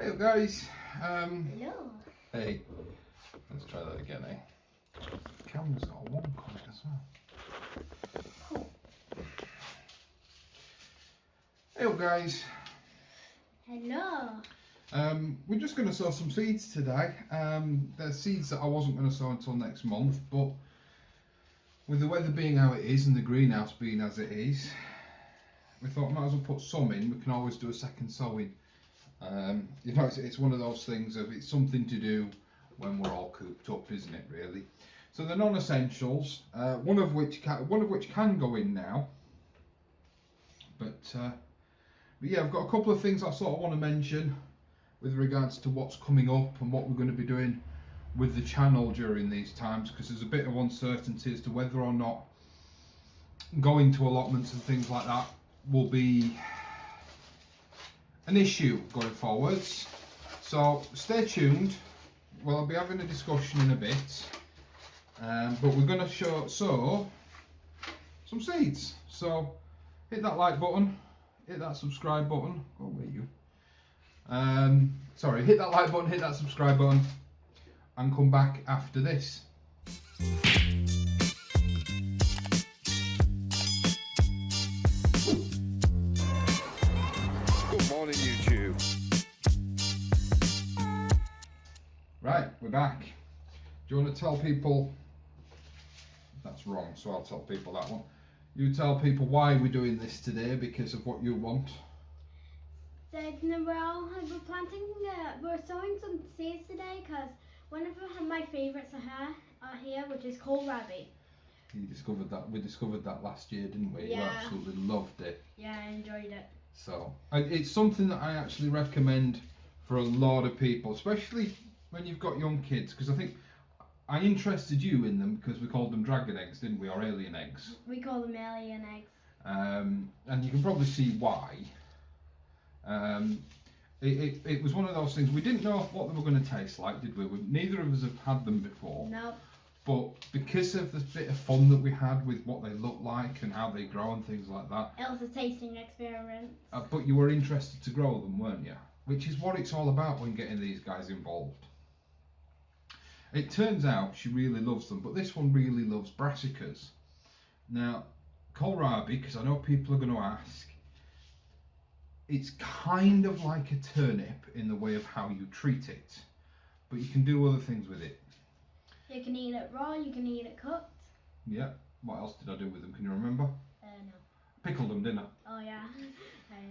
Hey guys. Hello. Hey. Let's try that again, eh? The camera's got a wonk on it as well. Hey guys. Hello. We're just going to sow some seeds today. There's seeds that I wasn't going to sow until next month, but with the weather being how it is and the greenhouse being as it is, we thought we might as well put some in. We can always do a second sowing. You know, it's one of those things of it's something to do when we're all cooped up, isn't it? Really. So the non-essentials, one of which can go in now, but yeah, I've got a couple of things I sort of want to mention with regards to what's coming up and what we're going to be doing with the channel during these times, because there's a bit of uncertainty as to whether or not going to allotments and things like that will be an issue going forwards. So stay tuned. Well, I'll be having a discussion in a bit, but we're going to sow some seeds. So hit that like button, hit that subscribe button. Oh, where are you? Sorry, hit that like button, hit that subscribe button, and come back after this. Good morning, YouTube. Right, we're back. Do you want to tell people? That's wrong, so I'll tell people that one. You tell people why we're doing this today, because of what you want. So we're planting, we're sowing some seeds today because one of my favourites are here, which is kohlrabi. You discovered that. We discovered that last year, didn't we? Yeah. You absolutely loved it. Yeah, I enjoyed it. So, and it's something that I actually recommend for a lot of people, especially when you've got young kids, because I think I interested you in them because we called them dragon eggs, didn't we, or alien eggs? We call them alien eggs. And you can probably see why. It was one of those things, we didn't know what they were going to taste like, did we? Neither of us have had them before. No. But because of the bit of fun that we had with what they look like and how they grow and things like that. It was a tasting experiment. But you were interested to grow them, weren't you? Which is what it's all about when getting these guys involved. It turns out she really loves them, but this one really loves brassicas. Now, kohlrabi, because I know people are going to ask, it's kind of like a turnip in the way of how you treat it, but you can do other things with it. You can eat it raw, you can eat it cooked. Yeah. What else did I do with them? Can you remember? No. Pickled them, didn't I? Oh yeah.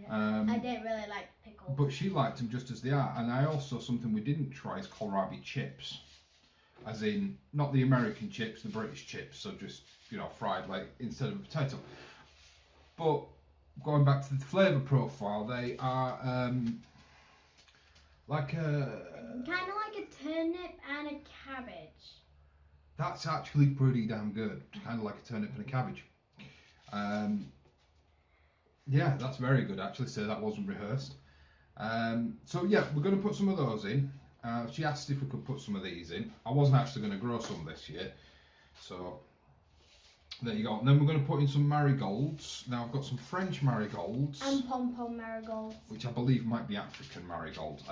I didn't really like pickles. But she liked them just as they are. And I also, something we didn't try is kohlrabi chips. As in, not the American chips, the British chips. So just, you know, fried like instead of a potato. But going back to the flavour profile, they are like a... Kind of like a turnip and a cabbage. That's actually pretty damn good. Kind of like a turnip and a cabbage. Yeah, that's very good actually, so that wasn't rehearsed. So yeah, we're going to put some of those in. She asked if we could put some of these in. I wasn't actually going to grow some this year. So there you go. And then we're going to put in some marigolds. Now I've got some French marigolds. And pom-pom marigolds. Which I believe might be African marigolds.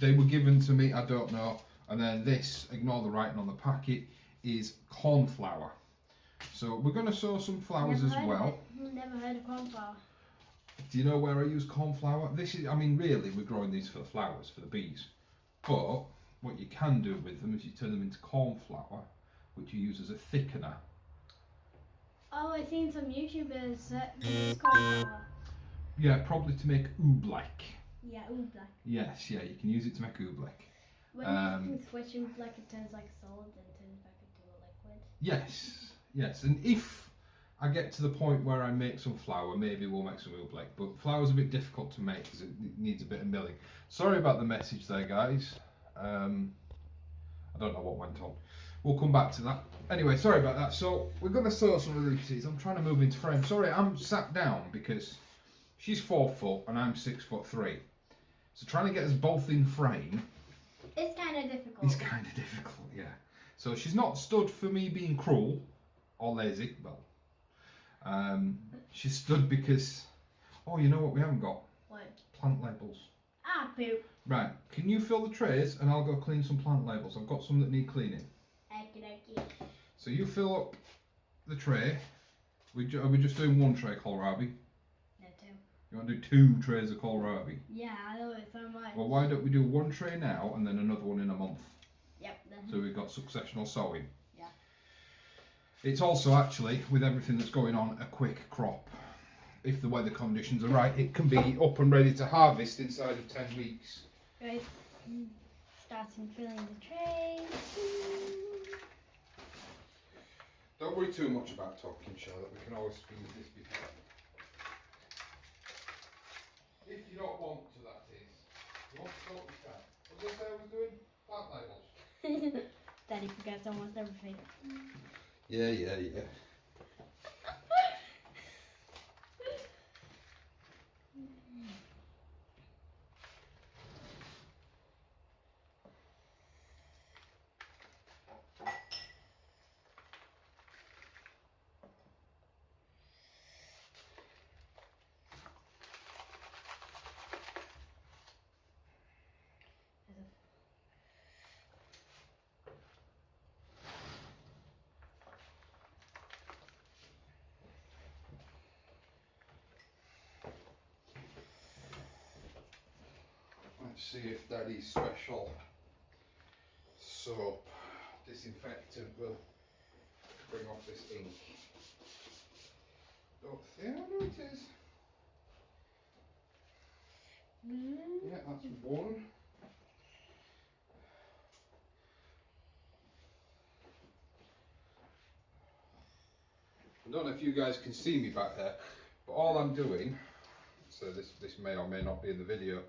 They were given to me, I don't know. And then this, ignore the writing on the packet, is cornflower. So we're going to sow some flowers as well. Never heard of cornflower. Do you know where I use cornflower? This is, I mean, really, we're growing these for the flowers, for the bees. But what you can do with them is you turn them into cornflower, which you use as a thickener. Oh, I've seen some YouTubers that use cornflower. Yeah, probably to make oobleck. Yeah, oobleck. Yes, yeah, you can use it to make oobleck. When you can switch oobleck, it turns like a solid and turns back into a liquid. Yes, yes, and if I get to the point where I make some flour, maybe we'll make some oobleck, but flour's a bit difficult to make because it needs a bit of milling. Sorry about the message there, guys. I don't know what went on. We'll come back to that. Anyway, sorry about that. So we're going to sow some of these seeds. I'm trying to move into frame. Sorry, I'm sat down because she's 4 foot and I'm 6'3". So trying to get us both in frame. It's kind of difficult. It's kind of difficult, yeah. So she's not stood for me being cruel or lazy. Well, she's stood because, oh, you know what we haven't got? What? Plant labels. Ah, poop. Right, can you fill the trays and I'll go clean some plant labels. I've got some that need cleaning. Okie dokie. So you fill up the tray. Are we just doing one tray kohlrabi? No, two. You want to do 2 trays of kohlrabi? Yeah, I love it so much. Well, why don't we do 1 tray now and then another one in a month? Yep. So we've got successional sowing. Yeah. It's also actually, with everything that's going on, a quick crop. If the weather conditions are right, it can be up and ready to harvest inside of 10 weeks. Right. Starting filling the trays. Don't worry too much about talking, Charlotte. We can always speed this before. If you don't want to, that is. You want to talk, you can. What did I say I was doing? Plant labels. Daddy forgets almost everything. Yeah. Let's see if Daddy's special soap disinfectant will bring off this ink. Oh, yeah, no, it is. Yeah, that's 1. I don't know if you guys can see me back there, but all I'm doing, so this may or may not be in the video,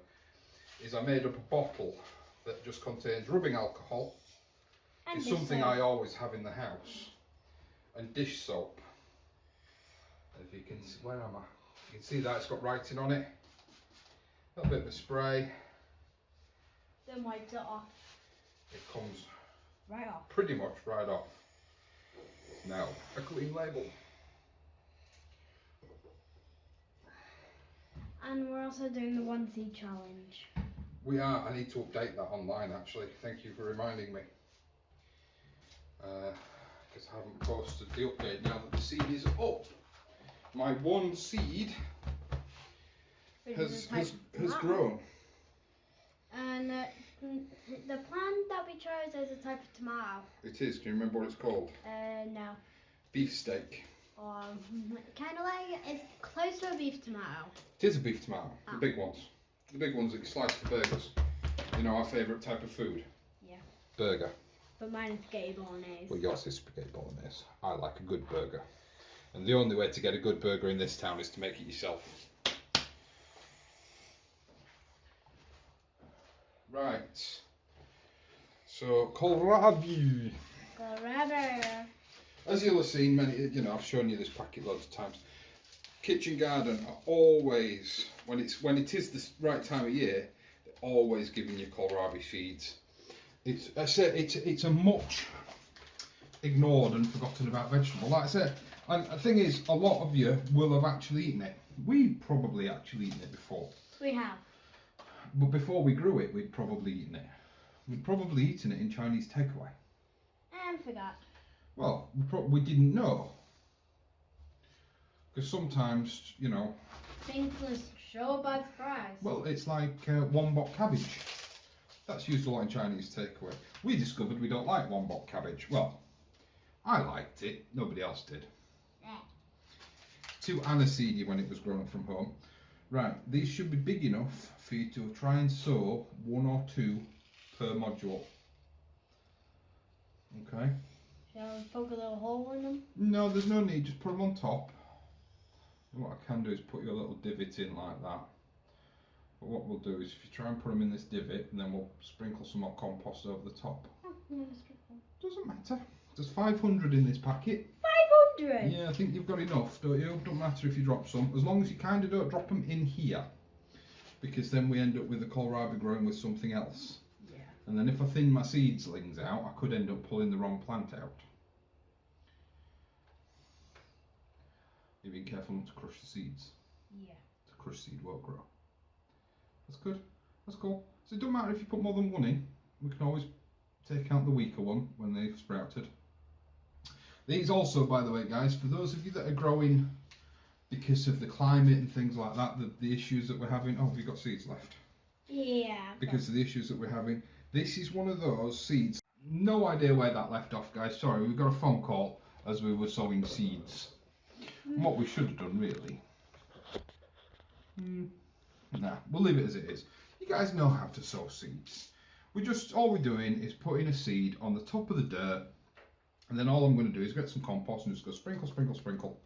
is I made up a bottle that just contains rubbing alcohol. And It's dish something soap. I always have in the house, and dish soap. And if you can, where am I? You can see that it's got writing on it. A little bit of a spray. Then wipes it off. It comes Right off. pretty much right off. Now, a clean label. And we're also doing the 1 seed challenge. We are. I need to update that online actually. Thank you for reminding me. Because I haven't posted the update now that the seed is up. My 1 seed Which has is a type has of grown. And the plant that we chose is a type of tomato. It is. Can you remember what it's called? No. Beefsteak. Kind of like, it's close to a beef tomato. It is a beef tomato. The big ones. The big ones that you slice for burgers. You know, our favourite type of food. Yeah. Burger. But mine is spaghetti bolognese. Well, yours is spaghetti bolognese. I like a good burger. And the only way to get a good burger in this town is to make it yourself. Right. So, kohlrabi. Forever. As you'll have seen, I've shown you this packet loads of times. Kitchen garden are always, when it is the right time of year, they're always giving you kohlrabi seeds. It's a much ignored and forgotten about vegetable. Like I said, and the thing is, a lot of you will have actually eaten it. We've probably actually eaten it before. We have. But before we grew it, we'd probably eaten it. We'd probably eaten it in Chinese takeaway. And forgot. Well, we didn't know. Because sometimes, Things was so by surprise. well, it's like one-bok cabbage. That's used a lot in Chinese takeaway. We discovered we don't like one-bok cabbage. Well, I liked it. Nobody else did. Too aniseedy when it was grown up from home. Right, these should be big enough for you to try and sow 1 or 2 per module. Okay? Shall we poke a little hole in them? No, there's no need. Just put them on top. And what I can do is put your little divot in like that. But what we'll do is if you try and put them in this divot, and then we'll sprinkle some more compost over the top. Oh, no, it's good. Doesn't matter. There's 500 in this packet. 500! Yeah, I think you've got enough, don't you? Don't matter if you drop some, as long as you kind of don't drop them in here, because then we end up with the kohlrabi growing with something else. Yeah. And then if I thin my seedlings out, I could end up pulling the wrong plant out. You're being careful not to crush the seeds. Yeah. The crushed seed won't grow. That's good. That's cool. So it doesn't matter if you put more than one in. We can always take out the weaker one when they've sprouted. These also, by the way, guys, for those of you that are growing because of the climate and things like that, the issues that we're having. Oh, have you got seeds left? Yeah. Because of the issues that we're having. This is one of those seeds. No idea where that left off, guys. Sorry, we got a phone call as we were sowing seeds. And what we should have done, really. Nah, we'll leave it as it is. You guys know how to sow seeds. All we're doing is putting a seed on the top of the dirt, and then all I'm going to do is get some compost and just go sprinkle, sprinkle, sprinkle,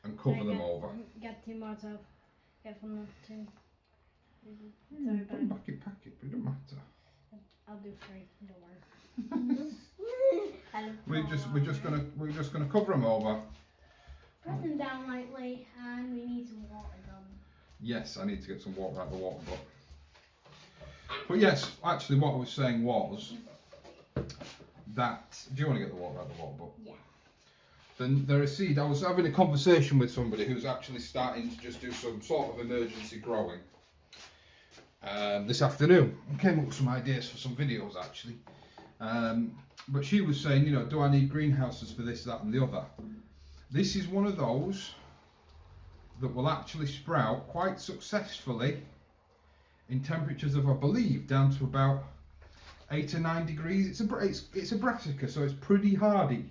and cover them over. Get too much of. Get from the two. Put them back in packet, but it doesn't matter. I'll do 3. Don't worry. We're just gonna cover them over. Press them down lightly, and we need some water done. Yes, I need to get some water out of the water butt. But yes, actually, what I was saying was that. Do you want to get the water out of the water butt? Yeah. Then there is seed. I was having a conversation with somebody who's actually starting to just do some sort of emergency growing this afternoon. I came up with some ideas for some videos actually. But she was saying, you know, do I need greenhouses for this, that, and the other? This is one of those that will actually sprout quite successfully in temperatures of, I believe, down to about 8 or 9 degrees. It's a brassica, so it's pretty hardy.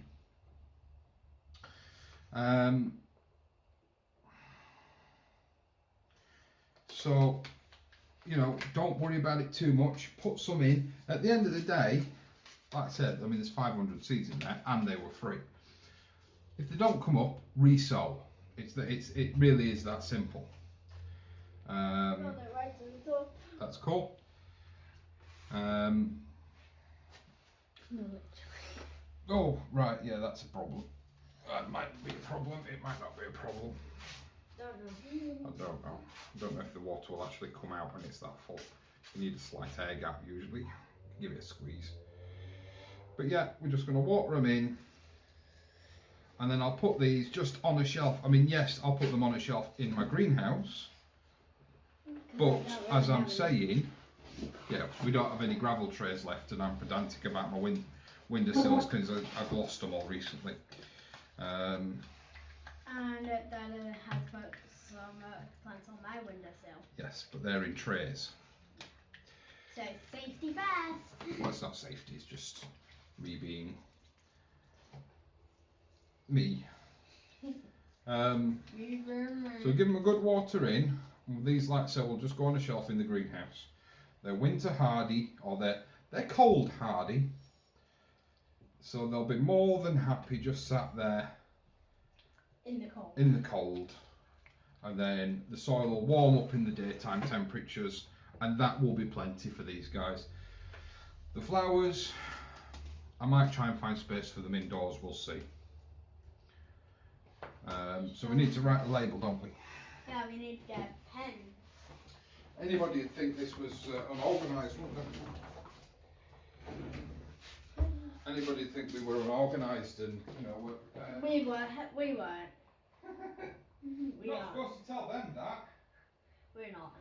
So, you know, don't worry about it too much. Put some in. At the end of the day, like I said, I mean, there's 500 seeds in there, and they were free. If they don't come up, resow. It really is that simple. That's cool. Oh, right, yeah, that's a problem. That might be a problem. It might not be a problem. I don't know. I don't know if the water will actually come out when it's that full. You need a slight air gap usually. Give it a squeeze. But yeah, we're just going to water them in. And then I'll put these just on a shelf. I mean, yes, I'll put them on a shelf in my greenhouse. But as I'm saying, yeah, we don't have any gravel trays left, and I'm pedantic about my windowsills because I've lost them all recently. And Dada has put some plants on my windowsill. Yes, but they're in trays. So safety first. Well, it's not safety, it's just me being me. So give them a good water in. These, like I said, will just go on a shelf in the greenhouse. They're winter hardy, or they're cold hardy. So they'll be more than happy just sat there in the cold. And then the soil will warm up in the daytime temperatures, and that will be plenty for these guys. The flowers, I might try and find space for them indoors, we'll see. So we need to write a label, don't we? Yeah, we need to get a pen. Anybody would think this was unorganised, wouldn't they? Anybody would think we were unorganised and, you know, we weren't. We You're not are. supposed to tell them that. We're not.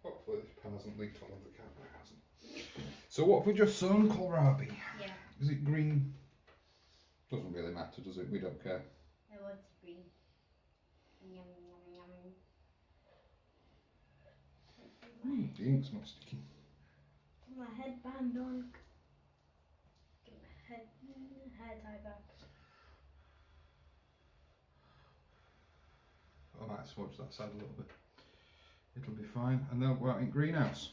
Hopefully this pen hasn't leaked all over the camera. It hasn't. So what have we just sown? Kohlrabi. Yeah. Is it green? Doesn't really matter, does it? We don't care. It was green. Yum, yum, The ink's not sticking. Put my headband on. Get my hair tie back. I might smudge that side a little bit. It'll be fine. And they'll go out in greenhouse.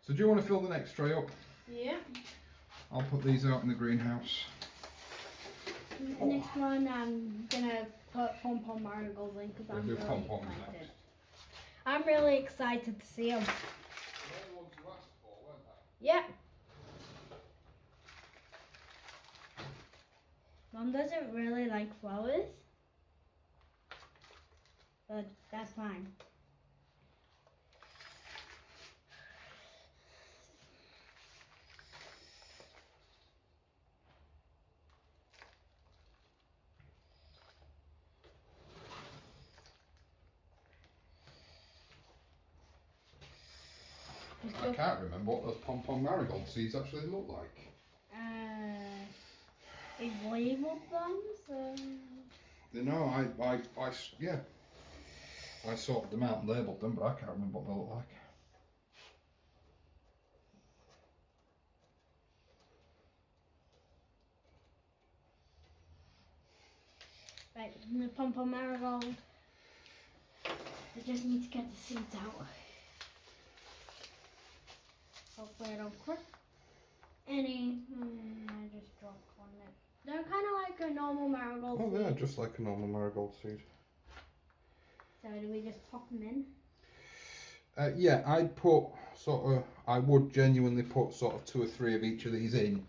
So do you want to fill the next tray up? Yeah. I'll put these out in the greenhouse. Next one, I'm gonna put pom-pom marigolds in because I'm really excited. I'm really excited to see them. They're the ones you asked for, weren't they? Yep. Mom doesn't really like flowers, but that's fine. Just I go. can't remember what those pom-pom marigold seeds actually look like. We've labelled them, so. You know, yeah. I sorted them out and labelled them, but I can't remember what they look like. Right, the pom-pom marigold. I just need to get the seeds out. Hopefully I don't crack any. I just dropped one there. They're kind of like a normal marigold Oh, seed. yeah, just like a normal marigold seed. So do we just pop them in? Yeah, I would genuinely put sort of 2 or 3 of each of these in.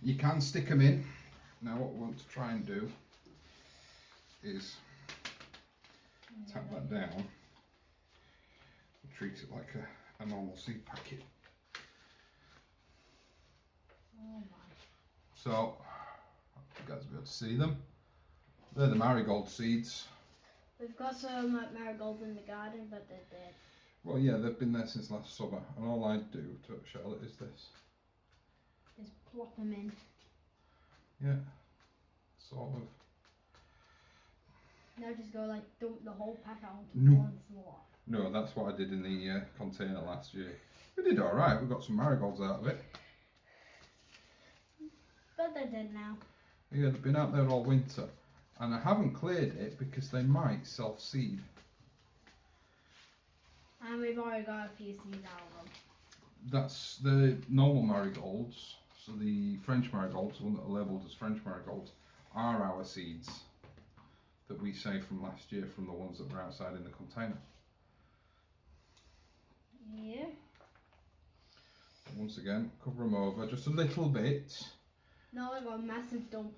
You can stick them in. Now what we want to try and do is tap that down and treat it like a normal seed packet. Oh my. So, you guys will be able to see them. They're the marigold seeds. We've got some marigolds in the garden, but they're dead. Well, yeah, they've been there since last summer, and all I do to Charlotte is this. Just plop them in. Yeah, sort of. Now just go like dump the whole pack out onto No. one floor. No, that's what I did in the container last year. We did alright, we got some marigolds out of it. But they're dead now. Yeah, they've been out there all winter, and I haven't cleared it because they might self-seed. And we've already got a few seeds out of them. That's the normal marigolds, so the French marigolds, the one that are labelled as French marigolds, are our seeds that we saved from last year from the ones that were outside in the container. Yeah. Once again, cover them over just a little bit. Now I got a massive dump.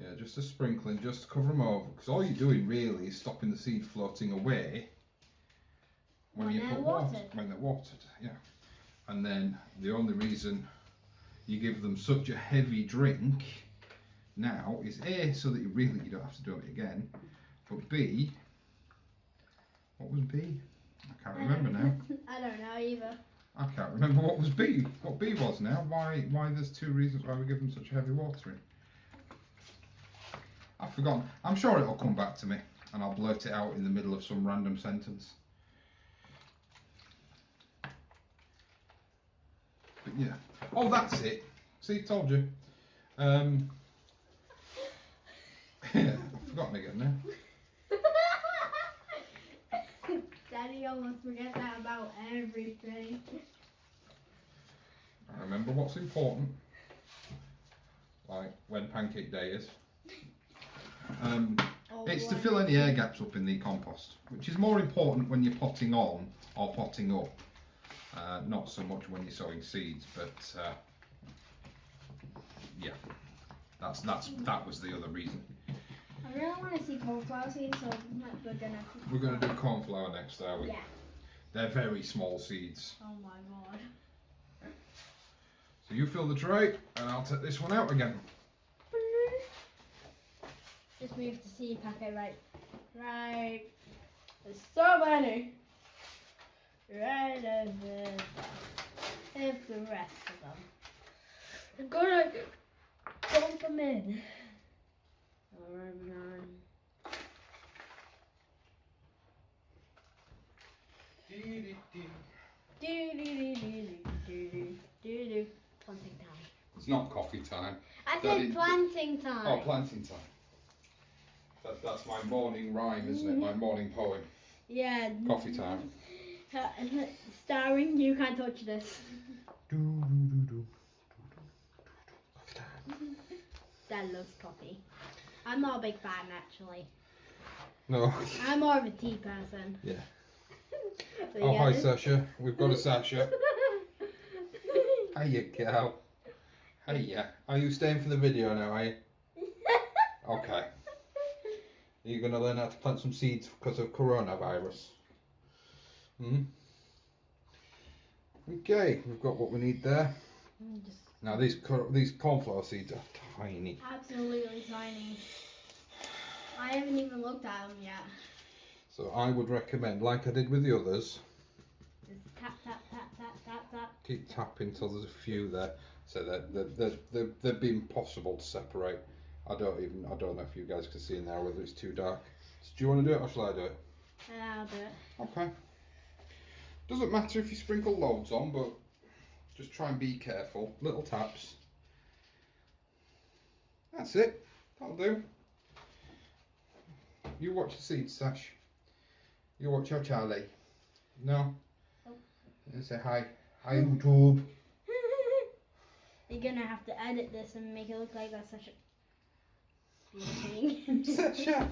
Yeah, just a sprinkling, just to cover them over, because all you're doing really is stopping the seed floating away when you they're put watered. when they're watered. Yeah, and then the only reason you give them such a heavy drink now is A, so that you don't have to do it again, but B, what was B? I can't remember now. I don't know either. I can't remember what was B. What B was now. Why there's 2 reasons why we give them such heavy watering. I've forgotten. I'm sure it'll come back to me and I'll blurt it out in the middle of some random sentence. But yeah. Oh, that's it. See, told you. Yeah, I've forgotten again now. Daddy almost forgets that about everything. I remember what's important. Like when pancake day is. It's to fill any air gaps up in the compost, which is more important when you're potting on or potting up. Not so much when you're sowing seeds, but yeah, that was the other reason. I really want to see cauliflower seeds, so We're gonna do cornflower next, are we? Yeah. They're very small seeds. Oh my god. So you fill the tray, and I'll take this one out again. Just move the seed packet right. There's so many. Right over there. Here's the rest of them. I'm gonna dump them in. Planting time. It's not coffee time. I Daddy- said planting time. Oh, planting time. That's my morning rhyme, isn't it? My morning poem. Yeah. Coffee time. Starring You Can't Touch This. Coffee time. Dad loves coffee. I'm not a big fan actually. No. I'm more of a tea person. Yeah. But Oh, yeah, hi this- Sasha. We've got a Sasha. Hiya, cow. Hiya. Are you staying for the video now, are you? Okay. Are you going to learn how to plant some seeds because of coronavirus? Okay, we've got what we need there. Now these cornflower seeds are tiny. Absolutely tiny. I haven't even looked at them yet. So I would recommend, like I did with the others, Just tap, tap, tap, tap, tap. keep tapping till there's a few there. So they'd be impossible to separate. I don't know if you guys can see now whether it's too dark. So do you want to do it or shall I do it? I'll do it. Okay. Doesn't matter if you sprinkle loads on, but just try and be careful. Little taps. That's it. That'll do. You watch the seeds, Sash. You watch your Charlie. No? Oh. And say hi. Hi, YouTube. You're gonna have to edit this and make it look like that's such a thing. Sasha.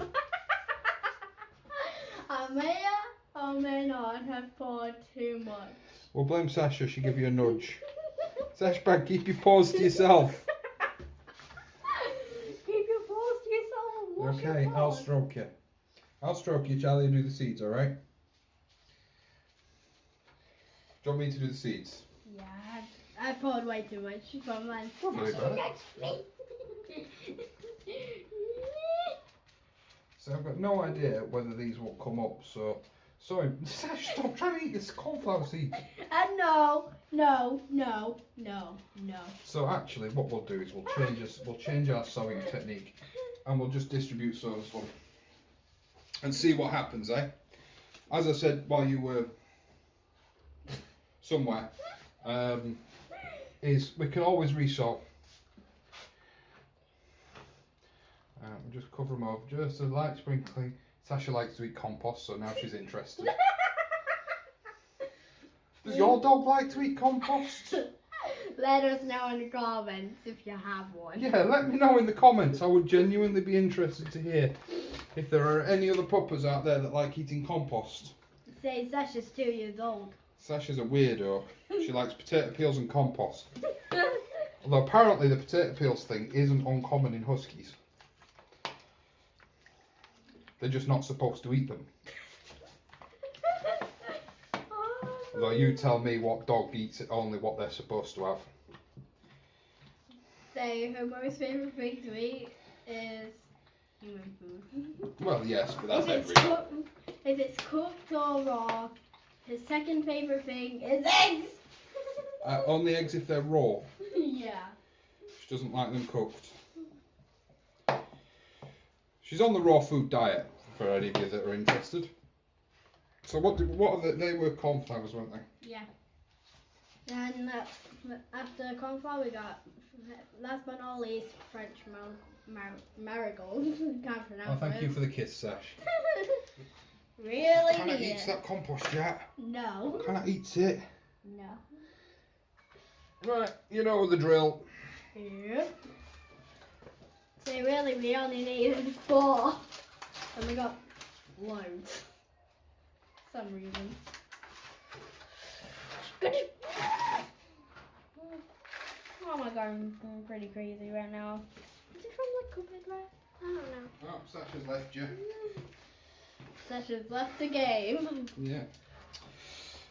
I may or may not have poured too much. We'll blame Sasha. She give you a nudge. Sash, bag, keep your paws to yourself. Keep your paws to yourself and wash your Okay, I'll paws. stroke you. I'll stroke you, Charlie, and do the seeds, alright? Do you want me to do the seeds? Yeah, I poured way too much from mine. Don't worry about it. So I've got no idea whether these will come up, so... Sorry, Sash, stop trying to eat this cauliflower seed. No. So actually, what we'll do is we'll change our sewing technique, and we'll just distribute sows one, and see what happens, eh? As I said while you were somewhere, is we can always resow. We'll just cover them over, just a light sprinkling. Sasha likes to eat compost, so now she's interested. Does your dog like to eat compost? Let us know in the comments if you have one. Yeah, let me know in the comments. I would genuinely be interested to hear if there are any other puppers out there that like eating compost. Say Sasha's 2 years old. Sasha's a weirdo. She likes potato peels and compost. Although apparently the potato peels thing isn't uncommon in huskies. They're just not supposed to eat them. Although you tell me what dog eats only what they're supposed to have. So her most favourite thing to eat is human food. Well, yes, but that's If it's cooked or raw, his second favourite thing is eggs. Only eggs if they're raw. Yeah. She doesn't like them cooked. She's on the raw food diet, for any of you that are interested. So what are they were cornflowers, weren't they? Yeah. And after cornflower we got, last but not least, French marigolds. Can't pronounce Oh, thank it. you for the kiss, Sash. Really Can I need eat it. that compost yet? No. Can I eat it? No. Right, you know the drill. Yep. So really we only needed 4. And we got loads. For some reason. Oh my god, I'm pretty crazy right now. Is it from the cupboard, right? I don't know. Oh, Sasha's left you. Sasha's left the game. Yeah.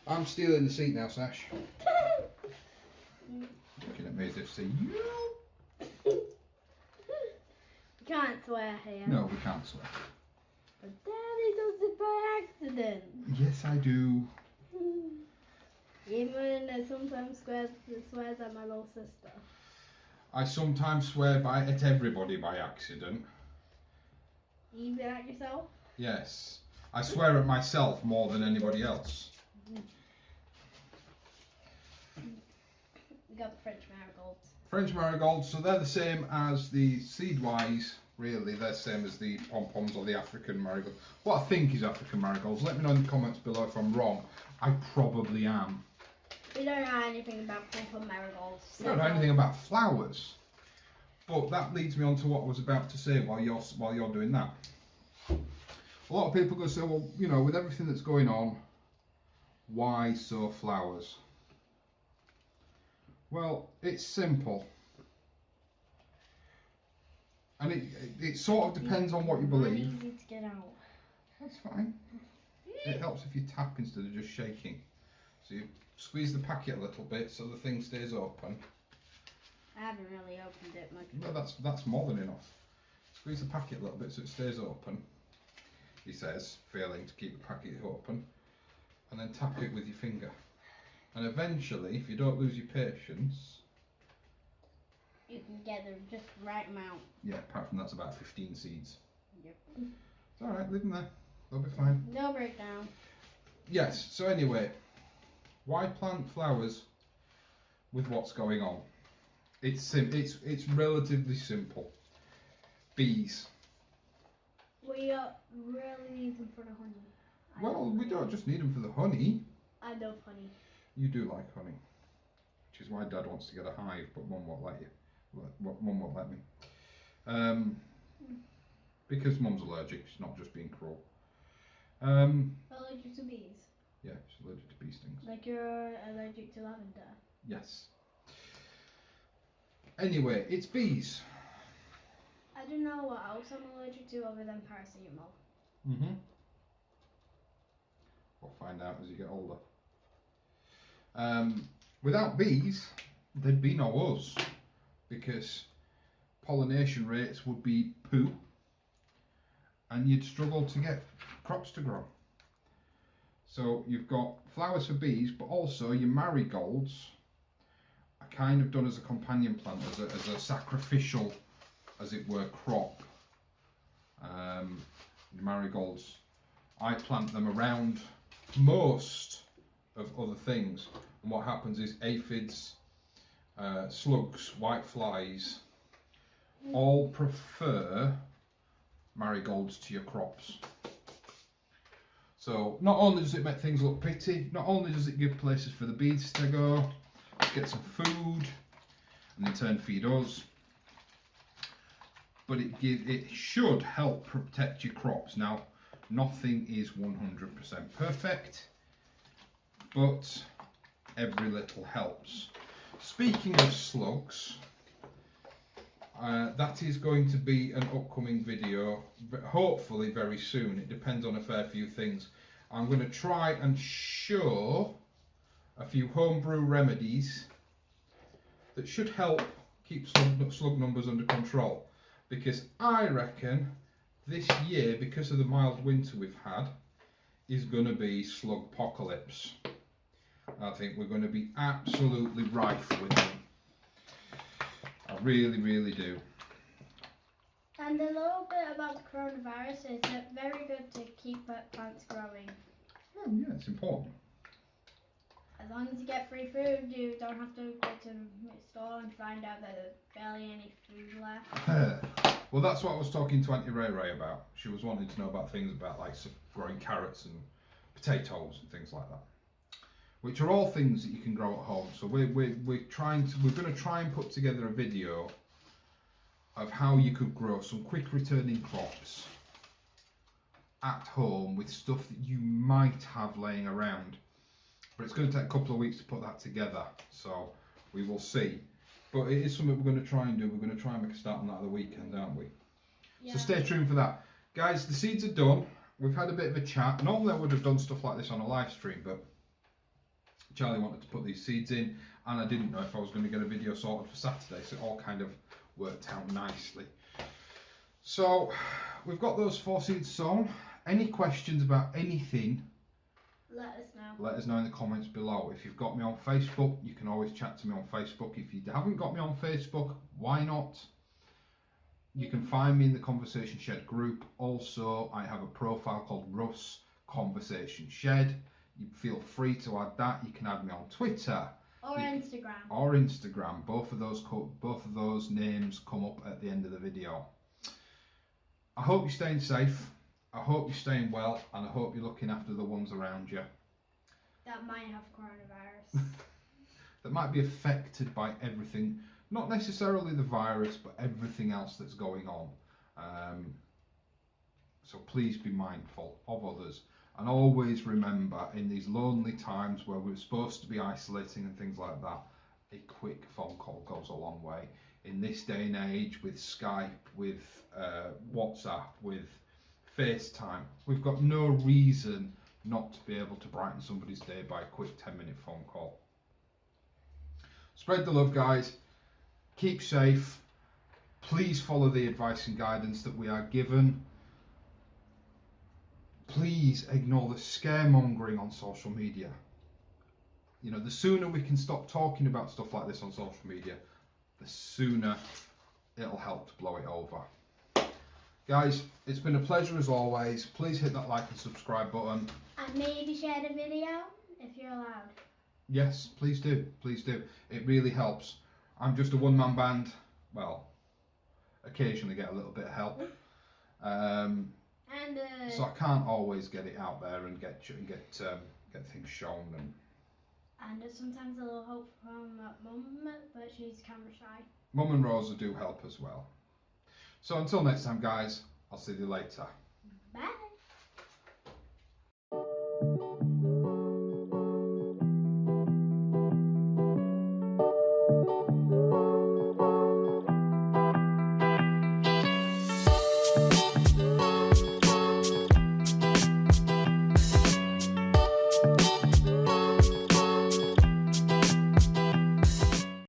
I'm stealing the seat now, Sash. Looking at me as if saying, You can't swear here. no, we can't swear. But Daddy does it by accident. Yes, I do. Even sometimes swears at my little sister. I sometimes swear at everybody by accident. Even at yourself? Yes. I swear at myself more than anybody else. We got the French marigolds. French marigolds, so they're the same as the seed-wise, really, they're the same as the pom-poms or the African marigolds. What I think is African marigolds, let me know in the comments below if I'm wrong. I probably am. We don't know anything about pom-pom marigolds. I don't know anything about flowers. But that leads me on to what I was about to say while you're doing that. A lot of people are going to say, well, you know, with everything that's going on, why sow flowers? Well, it's simple. And it sort of depends on what you believe. Easy to get out. That's fine. It helps if you tap instead of just shaking. So you squeeze the packet a little bit so the thing stays open. I haven't really opened it much. No, that's more than enough. Squeeze the packet a little bit so it stays open. He says, failing to keep the packet open. And then tap it with your finger. And eventually, if you don't lose your patience, you can get the just right amount. yeah, apart from that's about 15 seeds. Yep. It's alright, leave them there. They'll be fine. No breakdown. Yes, so anyway, why plant flowers with what's going on? It's relatively simple. Bees. We really need them for the honey. Well, we don't just need them for the honey. I love honey. You do like honey, which is why Dad wants to get a hive, but Mum won't let you. Mum won't let me. Because Mum's allergic. She's not just being cruel. Allergic to bees. Yeah, she's allergic to bee stings. Like you're allergic to lavender. Yes. Anyway, it's bees. I don't know what else I'm allergic to other than paracetamol. We'll find out as you get older. Without bees, there'd be no us, because pollination rates would be poo, and you'd struggle to get crops to grow. So you've got flowers for bees, but also your marigolds are kind of done as a companion plant, as a sacrificial, as it were, crop. The marigolds, I plant them around most of other things, and what happens is aphids, slugs, white flies, all prefer marigolds to your crops. So not only does it make things look pretty, not only does it give places for the bees to go, get some food, and in turn feed us, but it should help protect your crops. Now, nothing is 100% perfect, but every little helps. Speaking of slugs, that is going to be an upcoming video, hopefully very soon. It depends on a fair few things. I'm going to try and show a few homebrew remedies that should help keep slug numbers under control, because I reckon this year, because of the mild winter we've had, is going to be slug apocalypse. I think we're going to be absolutely rife with them. I really, really do. And a little bit about the coronavirus is that very good to keep plants growing. Oh, yeah, it's important. As long as you get free food, you don't have to go to the store and find out that there's barely any food left. Well, that's what I was talking to Auntie Ray Ray about. She was wanting to know about things about like growing carrots and potatoes and things like that, which are all things that you can grow at home. So we're going to try and put together a video of how you could grow some quick returning crops at home with stuff that you might have laying around. But it's going to take a couple of weeks to put that together, so we will see. But it is something we're going to try and do. We're going to try and make a start on that at the weekend, aren't we? Yeah. So stay tuned for that. Guys, the seeds are done. We've had a bit of a chat. Normally I would have done stuff like this on a live stream, but Charlie wanted to put these seeds in, and I didn't know if I was going to get a video sorted for Saturday, so it all kind of worked out nicely. So we've got those 4 seeds sown. Any questions about anything, let us know. Let us know in the comments below. If you've got me on Facebook, you can always chat to me on Facebook. If you haven't got me on Facebook, why not? You can find me in the Conversation Shed group. Also, I have a profile called Russ Conversation Shed. You feel free to add that. You can add me on Twitter or Instagram. Or Instagram. Both of those names come up at the end of the video. I hope you're staying safe. I hope you're staying well, and I hope you're looking after the ones around you that might have coronavirus. that might be affected by everything, not necessarily the virus, but everything else that's going on. So please be mindful of others, and always remember, in these lonely times where we're supposed to be isolating and things like that, a quick phone call goes a long way. In this day and age, with Skype, with WhatsApp, with FaceTime, we've got no reason not to be able to brighten somebody's day by a quick 10-minute phone call. Spread the love, guys. Keep safe. Please follow the advice and guidance that we are given. Please ignore the scaremongering on social media. you know, the sooner we can stop talking about stuff like this on social media, the sooner it'll help to blow it over. Guys, it's been a pleasure as always. Please hit that like and subscribe button. And maybe share the video if you're allowed. Yes, please do. Please do. It really helps. I'm just a one-man band. Well, occasionally get a little bit of help. So I can't always get it out there and get things shown. And sometimes a little help from Mum, but she's camera shy. Mum and Rosa do help as well. So until next time, guys, I'll see you later. Bye.